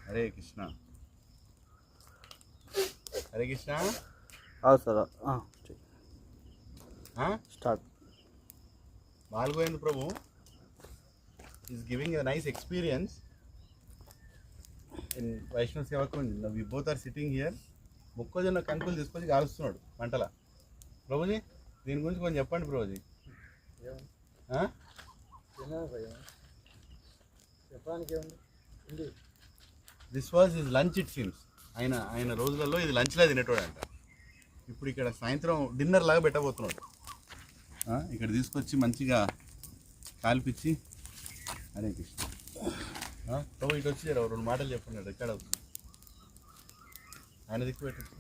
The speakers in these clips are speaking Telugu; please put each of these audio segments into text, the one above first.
హరే కృష్ణ హరే కృష్ణ సరే start. Balagovinda Prabhu is giving a nice experience in Vaishnava Sevakunj. We both are sitting here. మొక్కజొన్న కంకులు తీసుకొచ్చి కాలుస్తున్నాడు మంటల. ప్రభుజీ దీని గురించి కొంచెం చెప్పండి Prabhuji. This was his lunch it seems. ఆయన రోజులలో ఇది లంచ్లా తినేటోడు అంట. ఇప్పుడు ఇక్కడ సాయంత్రం డిన్నర్ లాగా పెట్టబోతున్నాడు. ఇక్కడ తీసుకొచ్చి మంచిగా కాల్పించి. హరే కృష్ణ. ప్రభు ఇటు వచ్చి రెండు మాటలు చెప్పున్నాడు. ఎక్కడ అవుతుంది ఆయన దిక్కు పెట్టచ్చు.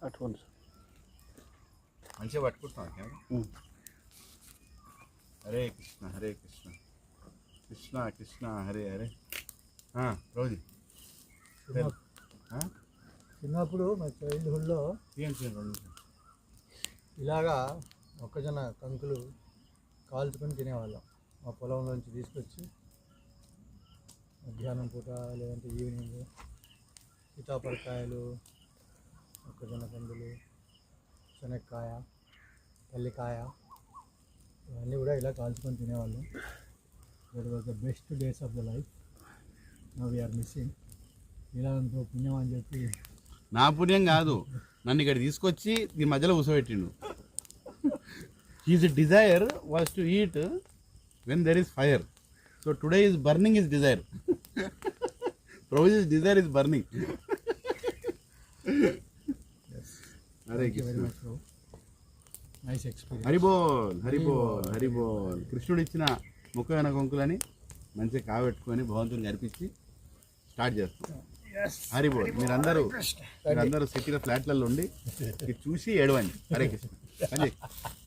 అటువంటి మంచిగా పట్టుకుంటున్నాం కెమెరా. హరే కృష్ణ హరే కృష్ణ కృష్ణ కృష్ణ హరే హరే. రోజు చిన్నప్పుడు మా చైల్డ్హుడ్లో ఇలాగా మొక్కజొన్న కంకులు కాల్చుకొని తినేవాళ్ళం. మా పొలంలోంచి తీసుకొచ్చి మధ్యాహ్నం పూట లేదంటే ఈవినింగ్ సీతాఫలకాయలు, మొక్కజొన్న కందులు, శనక్కాయ, పల్లికాయ ఇవన్నీ కూడా ఇలా కాల్చుకొని తినేవాళ్ళం. That was the best days of the life. Now we're missing. ఇలాంటి పుణ్యం అని చెప్పి. నా పుణ్యం కాదు, నన్ను ఇక్కడ తీసుకొచ్చి దీని మధ్యలో కూర్చోబెట్టిండు. His desire was to eat when there is fire. So today is burning his desire. Prabhuji's desire is burning. Hare Krishna. Nice experience. Haribol Haribol Haribol. కృష్ణుడు ఇచ్చిన మొక్కజొన్న కొంకులని మంచిగా కావెట్టుకొని భగవంతుని అర్పించి స్టార్ట్ చేస్తాం. హరిబోల్. మీరందరూ సిటీలో ఫ్లాట్లలో ఉండి ఇది చూసి ఏడవండి. హరే కృష్ణ.